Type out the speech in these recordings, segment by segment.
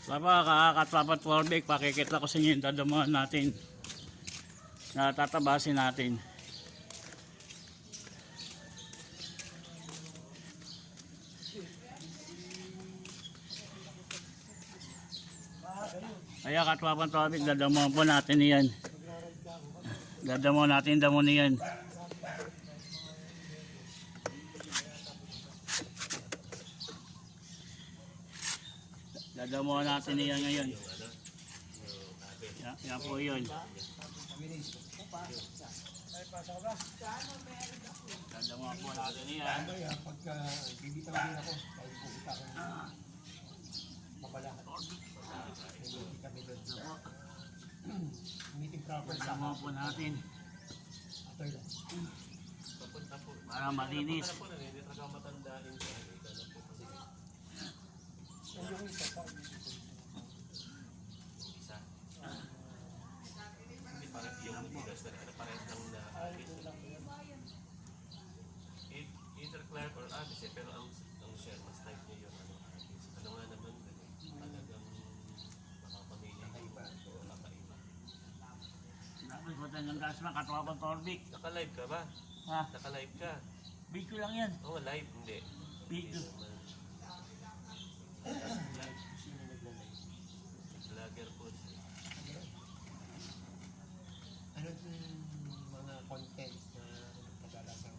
Kakatwapat Warbeck, pakikita ko sa inyo yung dadamuhan natin. Natatabasin natin. Kaya katwapan Warbeck, dadamuhan po natin yan. Dadamuhan natin damo niyan. Dadamuhan natin niyan ngayon. Yan po yun. Dadamuhan po natin niyan. Pagka bibitaw din ako, dahil po kita ko mabalahan. Hindi kami doon sa meeting proper sa Dadamuhan po natin. atoy lang. Para malinis. Hindi talaga matandaan sa Yung isa pa. isa. Hindi parang yung bigas na parehas lang na either Clark or Addis pero ang share mas type niya yung Addis. Ano nga naman talagang makapamili kakaiba o kakaiba. Dapat po tayo ng gas na katwapan Warbeck. Naka-live ka ba? Ha? Naka-live ka? Video lang yan. Oo, live. Hindi. Video. Sino naglalay? Vlogger po. Ano yung mga content na kadalasan?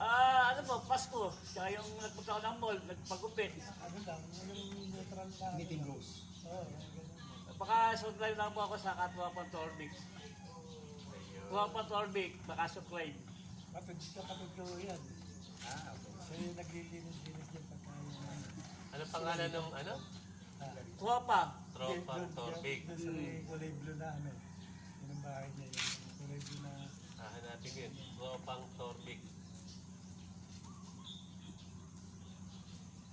Ano po, Pasko. Tsaka yung nagpagkaon ng mall, nagpagupit. Ano lang, yung neutral lang. Meeting rose. Oo, ganun. Baka subscribe lang po ako sa katwapan Warbeck. Katwapan Warbeck, baka subscribe. Kapatid ko yan. Ah, okay. So yung naglilinis-linis din pagkain. Ano pangalan ng ano? Tuwapa. Tropang Torbig. Doon sa may kulay blue na ano. Yun ang bahay niya, yung kulay blue na. Hanapin yun. Tropang Torbig.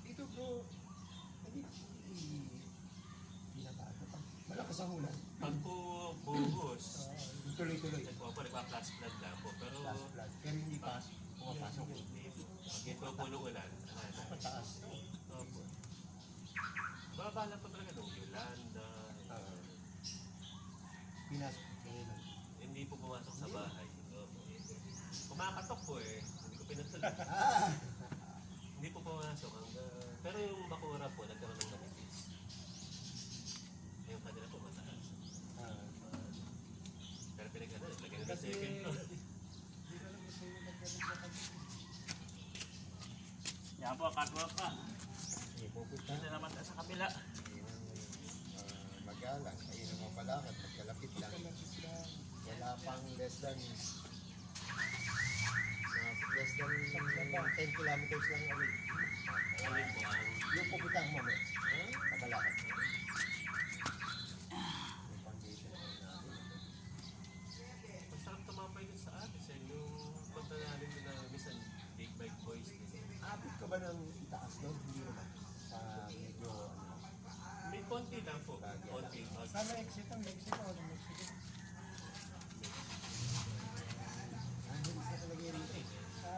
Ito bro, hindi binabago pa. Malakas ang ulan. Pag po buhos, Tuloy-tuloy. nagpa-flash flood lang po. Pero Last flood. Pero hindi pa pumapasok. pag ito po ng ulan, Pataas. opo. Babala po talaga ng Yolanda. Pinasok. Ganyan. Hindi po pumasok sa bahay. Opo. Kumakatok po eh. Hindi ko pinatuloy. Hindi po pumasok. Pero yung bakura po, nagkaroon ng manipis. Yung kanila po mataas. Pero pinagano, lagyan nila Kasi second floor. hindi ko alam gusto yung nagkaroon sa kanila. Yan po, katwapa. Pupunta. Dito naman tayo sa kabila. Magalang. Ayun ang mapalakad. Magkalapit lang. Kalapit lang. Wala pang less than 10 kilometers lang away. Alin po ang Yung pupunta mo mo. Mabalakad. Yung foundation natin. masarap tumapay dun sa atin. Sa yung punta namin doon na minsan big bike boys din. Abot ka ba ng itaas no? Hindi naman. Sa medyo May konti lang po. Konti. Sa Mexico, Mexico, Mexico. hindi sa talaga yung rito eh. Sa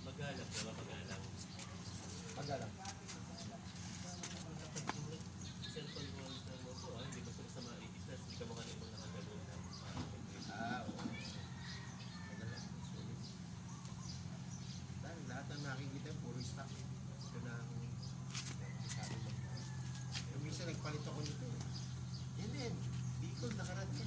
Magalang, diba? Magalang. Magalang. Cellphone mo mo po, hindi ko sa maiislas. Hindi ka mukha na itong nakagalutan. Oo. Magalang. Dahil lahat ng nakikita, puro stock. Ito na ang sabi mo. Yung minsan nagpalit ako nito. Yan din. Bicol, nakarad ka.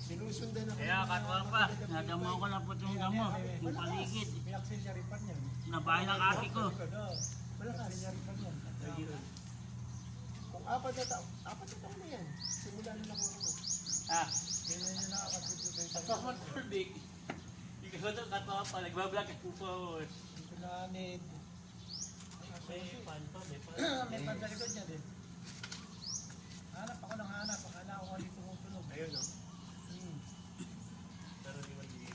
Sinusundan ako. Kaya katwapa, nadamo ko na po itong damo. Yung paligid. may auxiliary pan yan. Nabahay ng ate ko. Malakas. Auxiliary pan yan. Kung apat na taon na yan. Simula na lang ako. Ah, Kailan yung nakakabit sa isang katwapan Warbeck. Ikaw ito katwapa, nagbablog ako po. pinanid. May pan pa, may pan. May pan sa likod niya din. Hanap ako ng hanap. Akala ko kung tumutunog. Ayun no. Pero di maliit.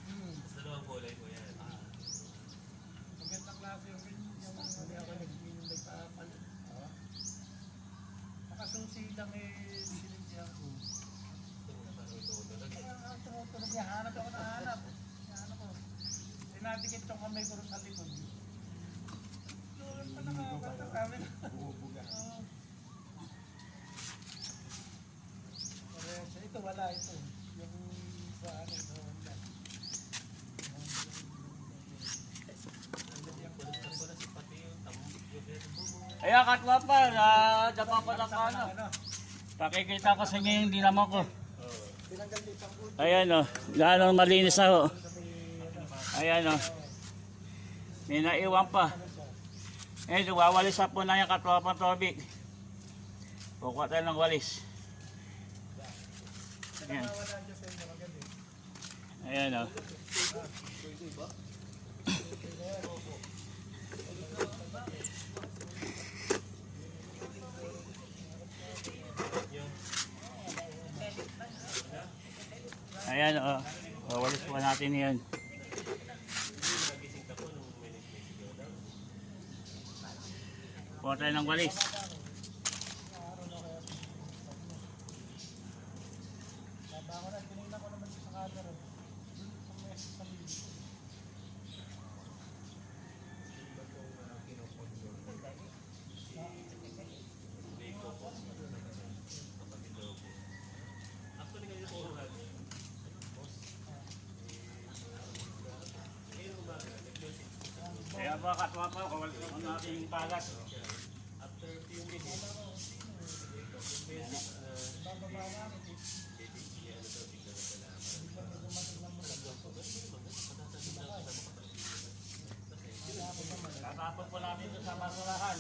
Hmm. Mas dalawang kulay po yan. Magandang klase yung Hindi ako nagpinunday pa pala. nakasusi lang sinigyan ko. Parang ito na. Kaya nga tumutunog niya. Hanap ako ng hanap. Hanap ko. Tinadikit yung kamay ko rin sa likod. Doon pa nakakata kami. Buo Ayan, katwapa, dapa pa lang ano. Pakikita ko sa inyo yung dinamo ko. Ayan o, gaano malinis na o. Ayan o. May naiwan pa. Eh, wawalis na po na yung katwapang tubig. Kukuha tayo ng walis. Ayan. Ayan o. Ayan o. Wawalis po natin yan. Kuha tayo ng walis. Kaya ba katwapa, kawalis ang ating palas. After few minutes, Tatapon po natin ito sa basurahan.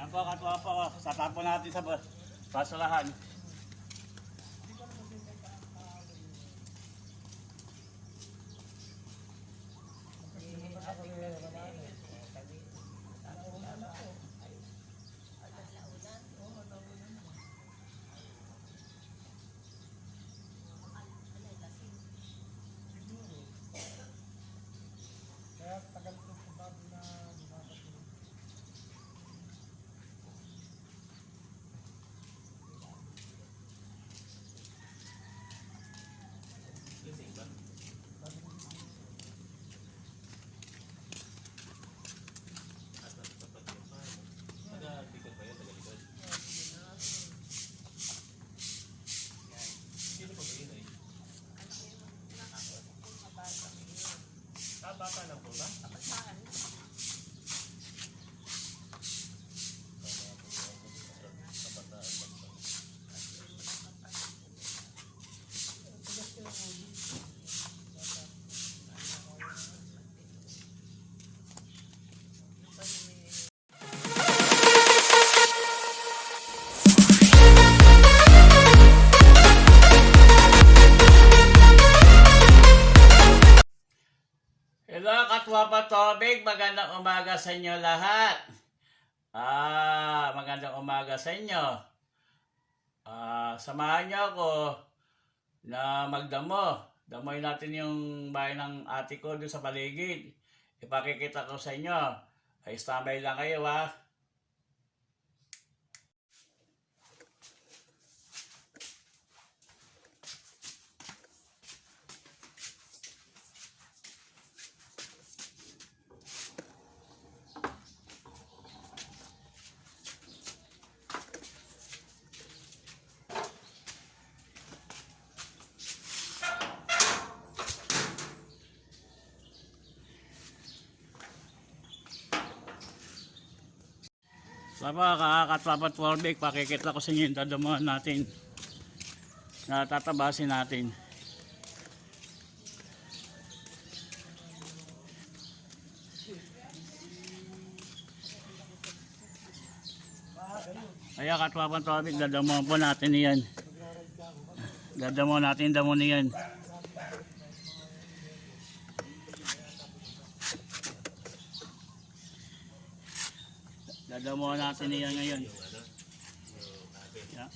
Yan po katwapa ko, tatapon natin sa basurahan. bata lang po ba? Hello, Katwapa Tobig. Magandang umaga sa inyo lahat. Magandang umaga sa inyo. Samahan niyo ako na magdamo. Damoy natin yung bahay ng ate ko doon sa paligid. Ipakikita ko sa inyo. Ay, standby lang kayo ha. Katwapa Tobig, pakikita ko sa inyo yung dadamuhan natin. Natatabasin natin. Kaya Katwapa Tobig, dadamuhan po natin yan. Dadamuhan natin damo niyan. Dadamuhan natin niyan ngayon.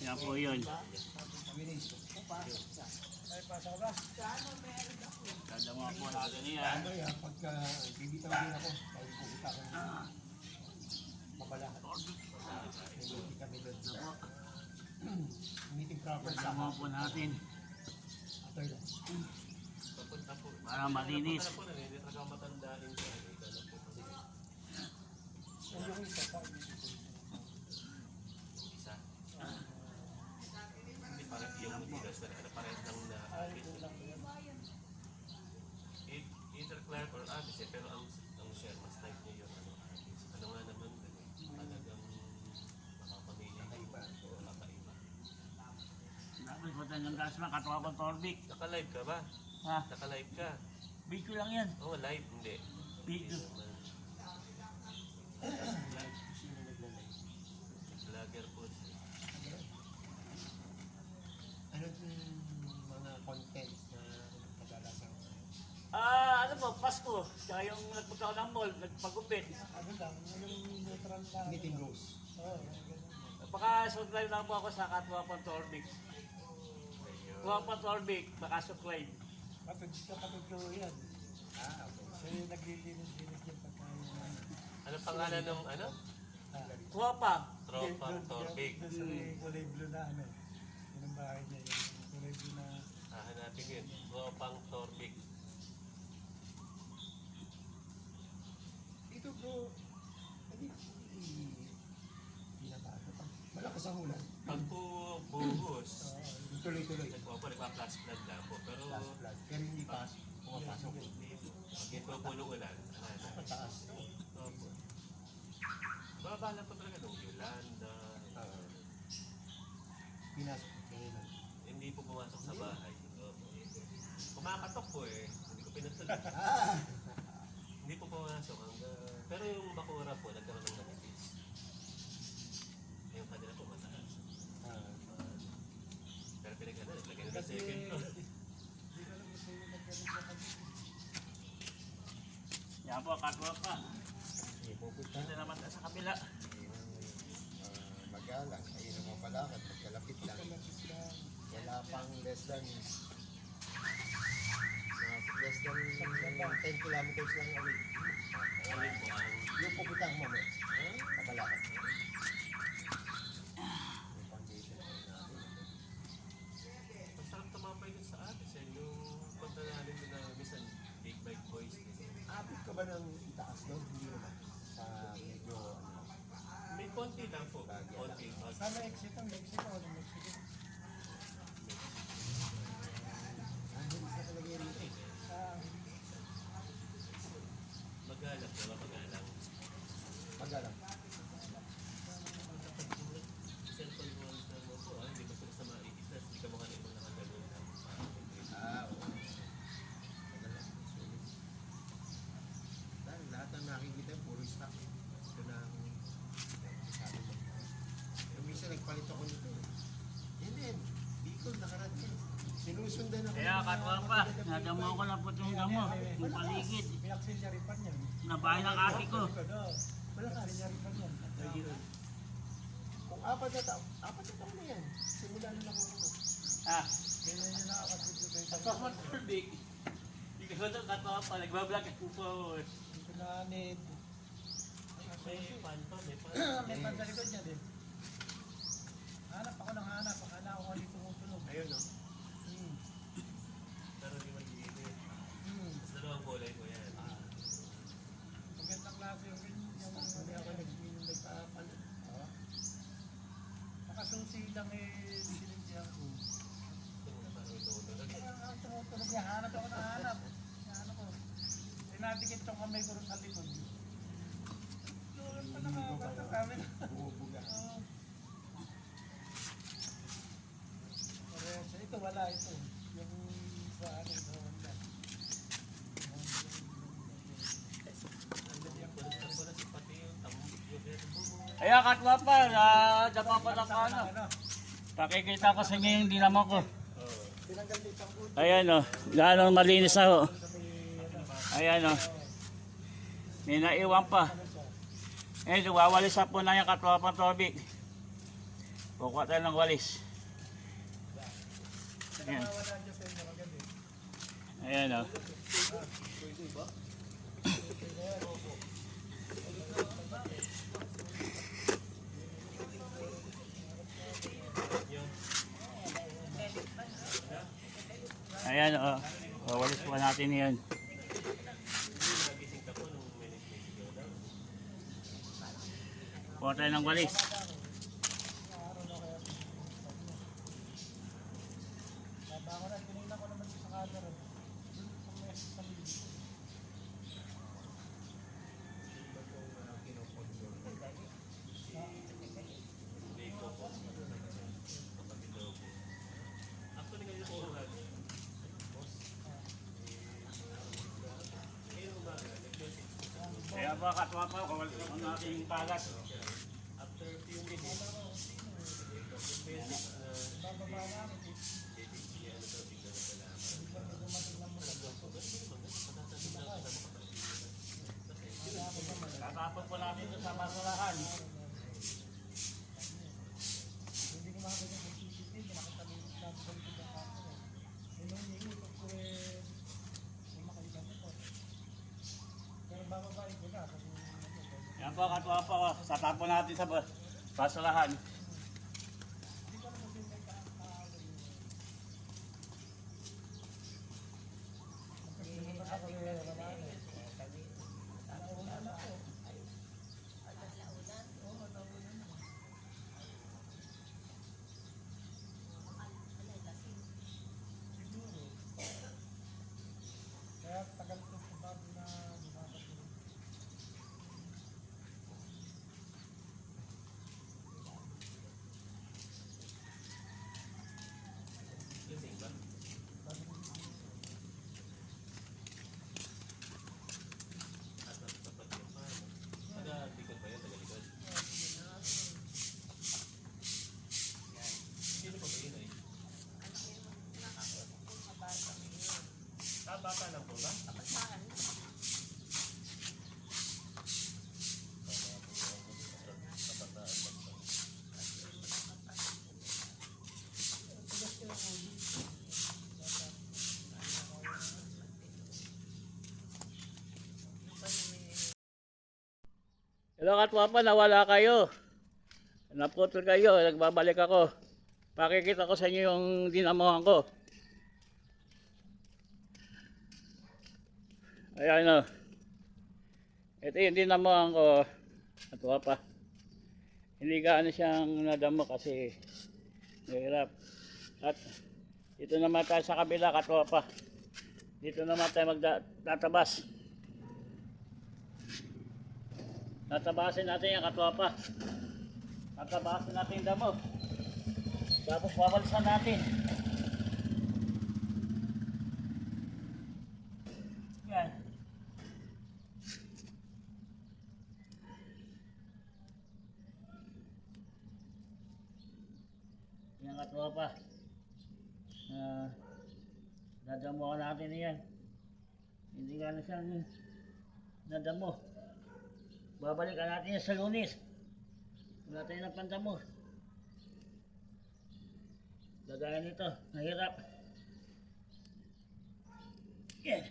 Yan po yun. Dadamuhan po natin niyan. Pagka bibitaw din ako, dahil pupunta ko ng mabalahan. Hindi kami doon sa meeting proper sa Dadamuhan po natin. toilet. Para malinis. Ano po na, hindi talaga matanda rin siya. Isa. tayo ng gas na katawa kong Torbic. Naka-live ka ba? Ha? Naka-live ka? Video lang yan. Oo, live. Hindi. Video. Sino naglalay? Vlogger po. Ano yung mga content na kadalasan? Ano po, Pasko. Tsaka yung nagpunta ko ng mall, nagpagupit. Ano lang, yung neutral lang. Meeting Rose. Oo, ganun. Baka subscribe lang po ako sa katawa kong Torbic. Katawa kong Torbic, baka subscribe. Kapatid ko yan. Ah, okay. So yung naglilinis-linis yung pagkain. Ano pangalan ng ano? Kuha pa. Tropang Torbig. Doon sa may kulay blue na ano. Yun ang bahay niya. Yung kulay blue na. Hanapin yun. Tropang Torbig. Ito bro, hindi pinapano pa. Malakas ang ulan. Pag po buhos, Tuloy-tuloy. nagpa-flash flood lang po. Pero Last flag. Pero hindi pa pumapasok. pag ito po ng ulan, Mataas. opo. Baba lang po talaga nung Yolanda. Pinasok. Kaya Hindi po pumasok sa bahay. Opo. Kumakatok po eh. Hindi ko pinatuloy. Hindi po pumasok hanggang... Pero yung bakura po, nagkaroon ng manipis. Yung kanila po mataas. Pero pinag-ano, lagyan nila Kasi second floor. hindi ko alam kung sino nagkaroon sa kanila. Yan po, katawa pa. pupunta. Hindi naman tayo sa kabila. Magalang. Ayun ang mga palakad. Magkalapit lang. Kalapit lang. Wala pang less than less than 10 kilometers lang away. Alin po ang... Yung pupunta mo mo. Kabalakad. Yung foundation natin. Masarap tumambay dun sa atin. Sa yung punta namin doon na minsan big bike boys din. Abot ka ba ng itaas no? Hindi naman. Sa medyo May konti lang po. Konti. Sa Mexico, Mexico, Mexico. hindi sa talaga yung rito. Sa Magalang, diba? Magalang. Magalang. Cellphone mo mo po, hindi ko sila sa maikisas. Hindi ka mukha nito nakagano'n. Oo. Magalang. Sulit. Dahil lahat ng nakikita puro stock. Ito na ang sabi mo. Yung minsan nagpalit ako nito. Yan din. Bicol nakarad din. Sinusundan ako. Kaya katawa pa. Nadamo ko na po itong damo. Yung paligid. pinaksinjari pa niyan. Nabahay ng ate ko. Malakas. Pinaksinjari pa niyan. Kung apat na taon na yan. Simula na lang ako. Ah, Ganyan yung nakakabidyo sa isang katawa kong Torbic. Hindi ko na katawa pa. Nagbablog ako po. pinanid. May pan pa, may pan. May pan sa likod niya din. Hanap ako ng hanap. Akala ko kung tumutunog. Ayun no. Pero di mag-iinit. Tapos dalawang kulay ko yan. Magandang klase yung Hindi ako nagpapan. nakasusi lang sinigyan ko. Ito parang itutunog. Ang tumutunog niya. Hanap ako ng hanap. Hanap ko. Tinadikit yung kamay ko rin sa likod. Doon pa nakakata kami na. Bubuga. Ito wala ito. Yung sa ano sa Honda. Pulis na si pati yung tambik yung verbo mo. Kaya katawa pa. Dapa pa ng ano. Pakikita ko sa inyo yung dinamo ko. Tinanggal dito ang ulo. Ayan o. Lalong malinis na o. Ayan o. May naiwan pa. Eh, wawalis na po na yung katawa pang Torbic. Kukuha tayo ng walis. Ayan. Wala dyan sa inyo maganda. Ayan o. Ayan o. Wawalis po natin yan. Nagising ka po nung minute-minute daw. Kuha tayo ng walis. Ako na, tinignan ko naman sa camera. Kung may sa video. Hindi ko po. Kapatid daw po. Ako po katwapa, kawal ang ating kalat. After few minutes, basic na Bababa namin. basic ano to, tignan na pala. Tatapon po natin ito sa basurahan. Hindi ko makakita ng CCTV, nakatabi natin sa ganito ng kaso. Nung iniikot ko may makaiba ko. Pero bababain ko na kasi Yan po katwapa ko, tatapon natin sa basurahan. hindi ko naman sila kaaway. Kaya tagal ko sa bago na lumabas yun. Lasing ba? At tapat yung paano. Taga-likod ba yun? Taga-likod? Sino pa ba yun ay? Bata lang po ba? Hello katwapa, nawala kayo. Naputol kayo, nagbabalik ako. Pakikita ko sa inyo yung dinamuhan ko. Ayan o. Ito yung dinamuhan ko. Katwapa. Hindi gaano siyang nadamo kasi mahirap. At dito naman tayo sa kabila katwapa. Dito naman tayo magtatabas. Tatabasin natin yung katwapa. Tatabasin natin yung damo. Tapos wawalisan natin. Yan. Yan katwapa. Nadamo natin yan. Hindi ka na siyang nadamo. Babalikan natin yan sa Lunes. Wala tayo ng pandamo. Lagayan nito, mahirap. Yan.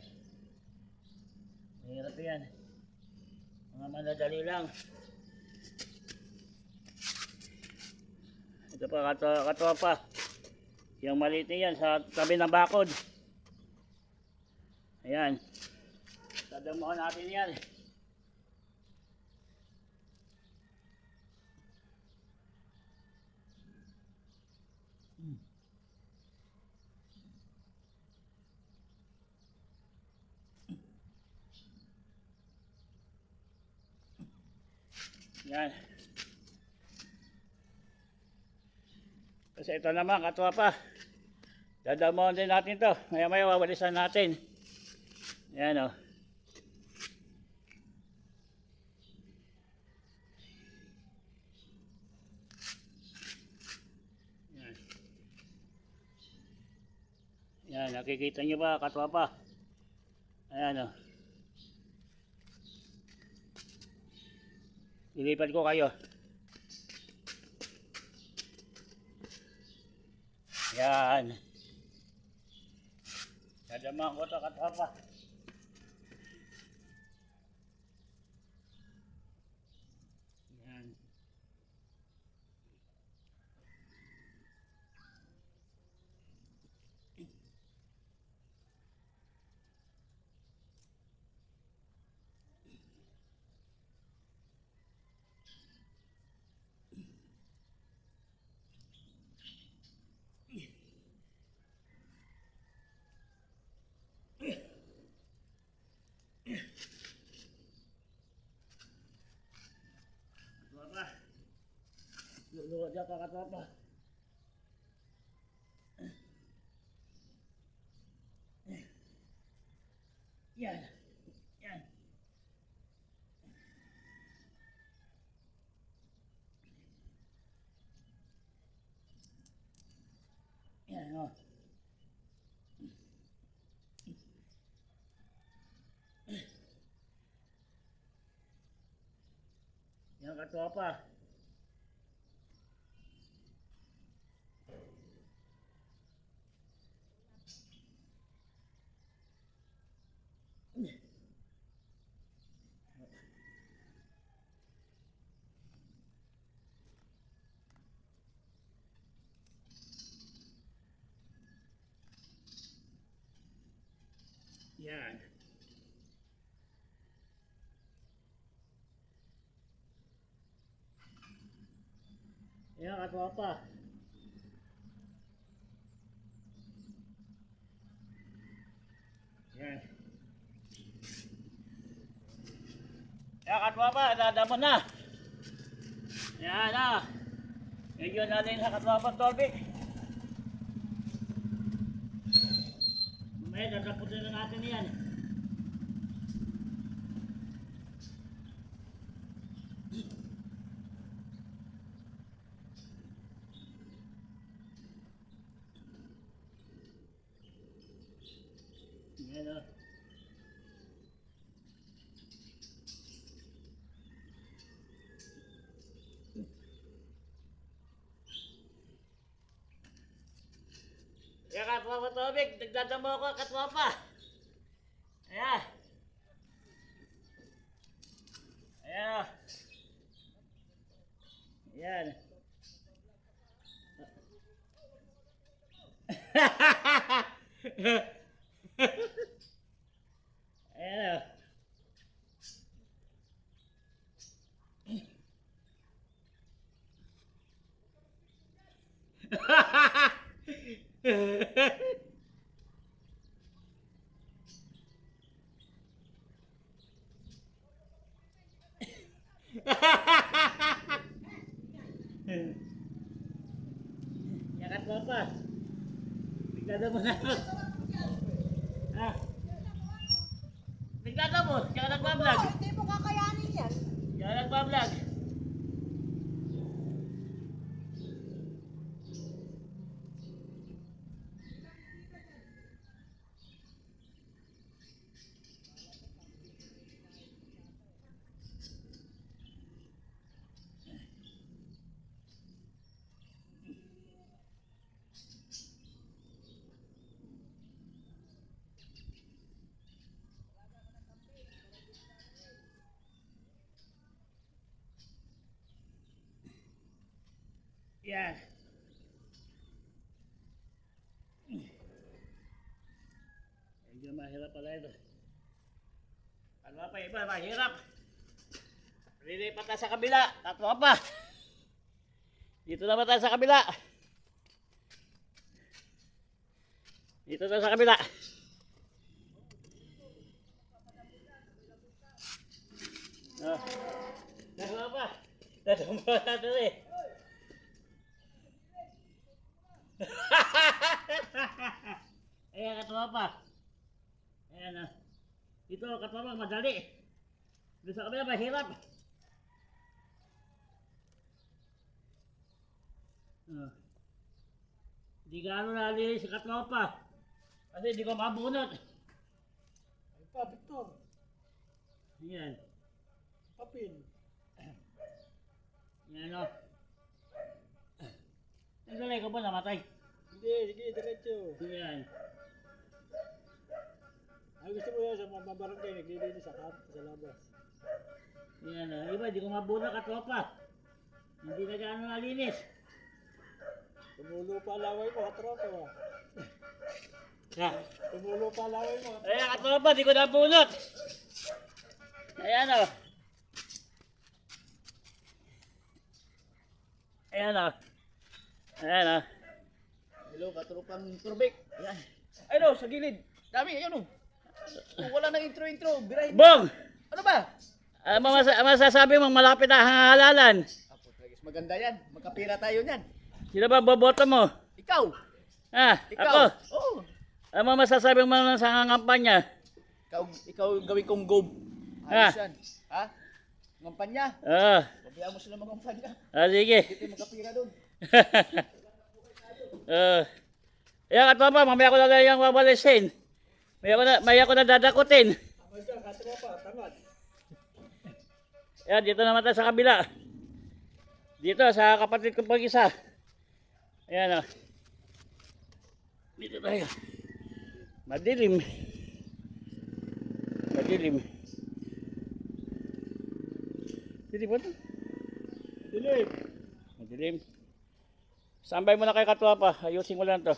Mahirap yan. Mga madadali lang. Ito pa katwapa. Yung maliit na yan sa tabi ng bakod. Ayan. Tadamuhan natin yan. Yan. Kasi ito naman katwapa. Dadamuhan din natin to. Maya maya wawalisan natin. Yan o. Yan. Yan, nakikita nyo ba katwapa? Ayan o. Ilipad ko kayo. Yan. Dadamahan ko ito katwapa. Yan. Katwapa. Luluwa dyan ka katwapa. Yan. Yan. Ano? Yan katropa. Yan. Yan katropa. Yan. Yan katropa, dadamon na. Yan na. Medyo natin sa katropa Torbik. Mamaya dadaputin na natin yan. Yan o. Yan katropa Torbik, nagdadamo ko katropa. Ayan. Ayan o. Ayan. Ayan o. Yakat mo pa. Bigla mo na. Ha? Bigla mo. Kaya nagbablog. Hindi mo kakayanin yan. Kaya nagbablog. Yan. Medyo mahirap pala ito. Ano pa iba, mahirap. Lilipat na sa kabila. Tatlo pa. Dito naman tayo sa kabila. Dito tayo sa kabila. Oh. Tatlo pa. Tatlo pa natin eh. Ayan katropa. Ayan na. Ito katropa madali. Doon sa kabila mahirap. Hindi gaano nalinis si katropa. Kasi hindi ko mabunot. Ay pa, Victor. Ayan. Papin. Ayan o. Nagdalay ko ba namatay? Hindi, sige, diretso. Ayan. Ay, gusto mo yan sa mga barangay, naglilinis sa kamp, sa labas. Ayan o. Iba, hindi ko mabunot katropa. Hindi na gaano nalinis. Tumulo pa laway mo, katropa ba? Ha? Tumulo pa laway mo. Ayan katropa, di ko nabunot. Ayan o. Ayan o. Ayan o. Hello, katropang Turbik. Ayan. Ayun, sa gilid. Dami, ayun. Oh, wala nang intro-intro. Birahin. Bong! Ano ba? Masasabi mong malapit na halalan. Apo, tragis. Maganda yan. Magkapira tayo niyan. Sino ba boboto mo? Ikaw. Ah, Ikaw. ako. Oo. Ano masasabi mo sa kampanya? Ikaw gawin kong gob. Ah. Ayos yan. Ha? Ngampanya. Ah, Pabayaan mo sila mag-ngampanya. sige. Dito magkapira doon. katropa, mamaya ko na lang yung wawalisin. Maya ko na dadakutin. Tama siya, katropa, tamad. Ayan, dito naman tayo sa kabila. Dito, sa kapatid ko pag isa. Ayan o. Dito tayo. Madilim. Madilim. Dilim ba ito? Dilim. Madilim. Sambay mo na kay Katwapa. Ayusin ko lang to.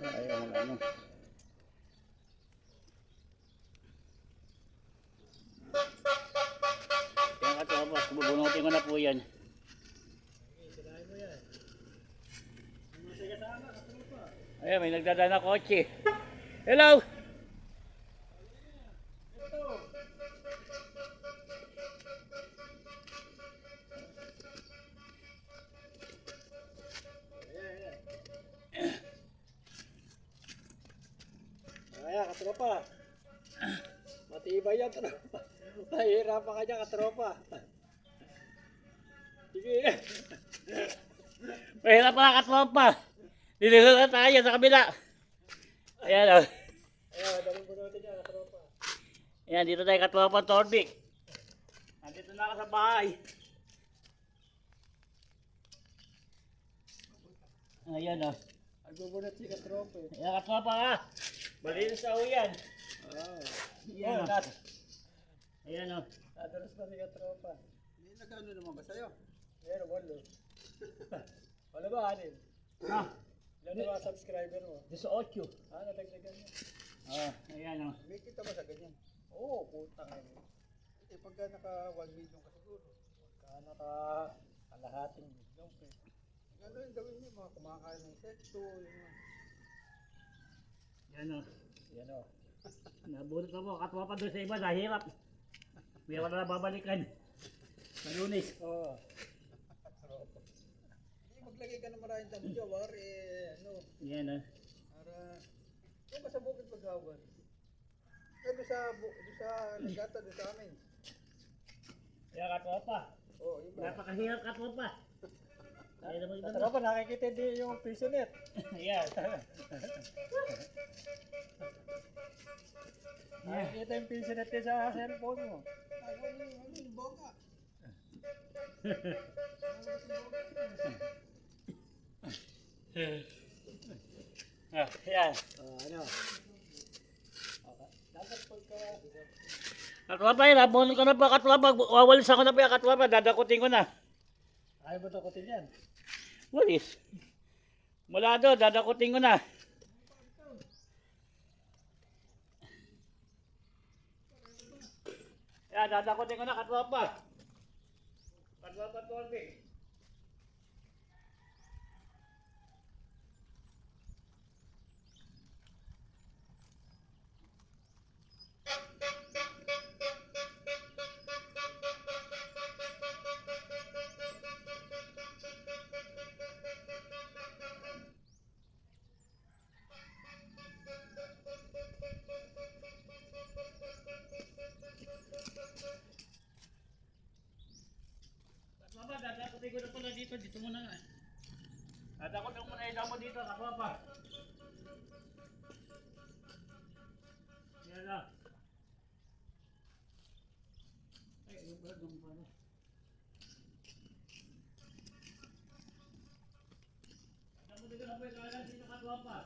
Ayaw mo na ano. Yan Katwapa. Bubunutin ko na po yan. Sinahin mo yan. Ayan, may nagdadaan na kotse. Hello! Kaya, katropa. Matibay yan, tropa. Mahirapan ka dyan, katropa. Sige. Mahirap pala Katwapa. Dito na tayo sa kabila. Ayan o. Ayan, daling bunutin niya, katropa. Ayan, dito tayo Katwapa Torbik. Nandito na ako sa bahay. Ayan o. Nagbubunot si katropa eh. Ayan Katwapa ka. Malinis sa uyan. Ayan o. Ayan o. Nadalas na si katropa. Hindi nagkano naman ba sa'yo? Ayan, walo. Wala ba, anin? Ah, Ilan na ba subscriber mo? 18. Nadagdagan mo. Ayan o. May kita ba sa ganyan? Oo, putang ina. Eh, pagka naka 1 million ka siguro. Kaya naka kalahating biglong pe. Gano'n yung gawin niyo, mga kumakain ng insekto, yung mga... Ayan o. Yan o. Nabunot na po. Katwapa doon sa iba. Nahirap. May ako na babalikan. Sa Lunes. Oo. Hindi, maglagay ka ng maraming tamjawar, eh, ano, Ayan o. para... Yung ba sa bukid paghawan? Eh, doon sa Ligata, doon sa amin. Ayan Katwapa. Oo, yun ba? Napakahirap Katwapa. Ayan naman ito. Katropa, nakikita din yung piso net. Ayan. Nakikita yung piso net din sa cellphone mo. Ay, ano yung boga? Ayan. Ano? Okay. Dapat pagka... Katwapa yun. Nabunot ko na pa Katwapa. Wawalis ako na pa yung Katwapa. Dadakutin ko na. Ayaw mo takutin yan. Walis. Mula doon. Dadakutin ko na. Ayan. Dadakutin ko na Katwapa. Katwapa Torbik. Katwapa, dadakutin ko na pala dito. Dito muna nga. Dadakutin ko muna yung damo dito. Katwapa. Yan lang. Ay, ano ba? Damo pa na. Dadakutin ko na po yung kalan dito Katwapa.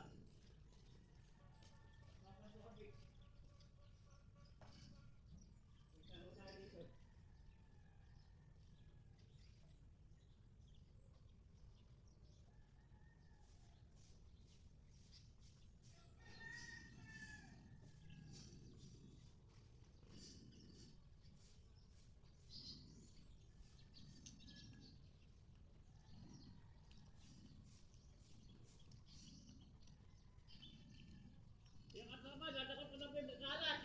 Yung Katwapa, dadakot ko na po yung kalan.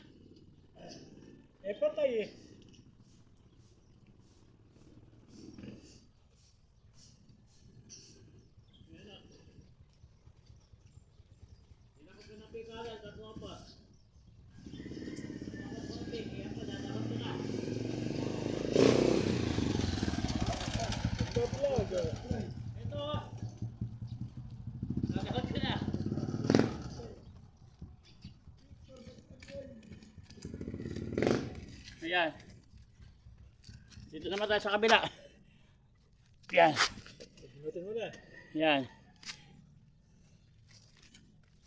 Eh, patay eh. Dinakot ko na po yung kalan. Katwapa. Katwapa Torbik. Kaya po, dadakot ko na. Ayan. Dito naman tayo sa kabila. Yan. Butin mo na. Yan.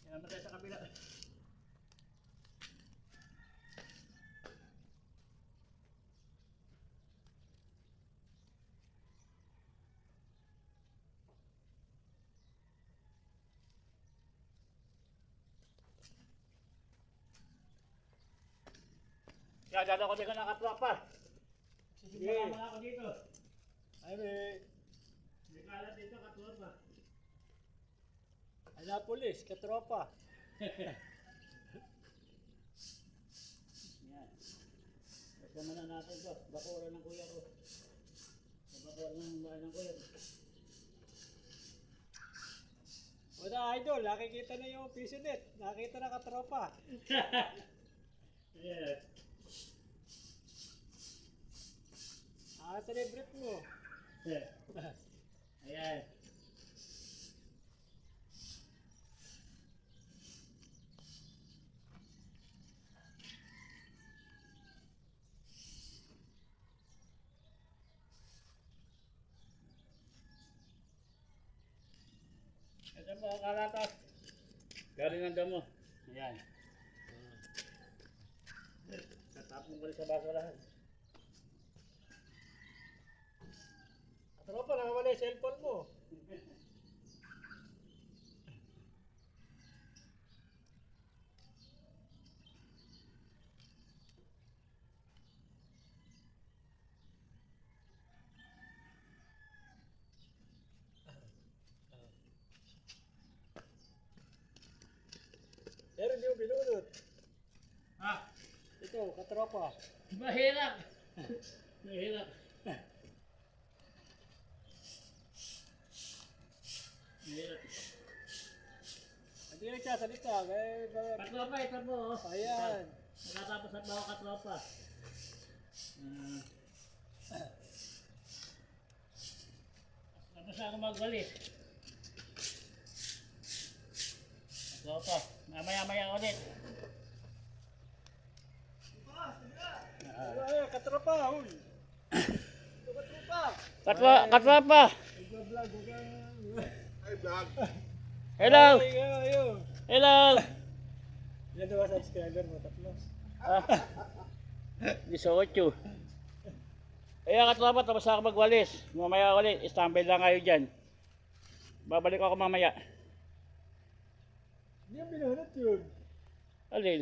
Yan naman tayo sa kabila. Yan, dala ko dito nakatropa. Sisimula mo ako dito. Ay, may May kalat dito katropa. Anapolis, katropa. Yan. Kasama na natin ito. Bakura ng kuya ko. Bakura ng bahay ng kuya ko. Wala idol, nakikita na yung piso net. Nakita na katropa. Yes. Celebrate mo. Ayan. Ito po ang kalatas. Galing ng damo. Ayan. Tatapon ko rin sa basurahan. Katropa, nakawala yung cellphone mo. Pero hindi mo binunod. Ha? Ito, katropa. Mahirap. Mahirap. Mahirap. Hindi nagsasalita. Katropa, ito po. Ayan. Nakatapos at mga katropa. Tapos na ako magwalis. Katropa, mamaya-maya ulit. Ay, katropa. Uy. Ito, katropa. Katropa! Nag-vlog. Ay, vlog. Hello! Ayun. Hello! Ilan daw ang subscriber mo? Tatlo. 18. Kaya katropa, tapos na ako magwalis. Mamaya ulit, standby lang kayo dyan. Babalik ako mamaya. Hindi mo binunod yun. Alin?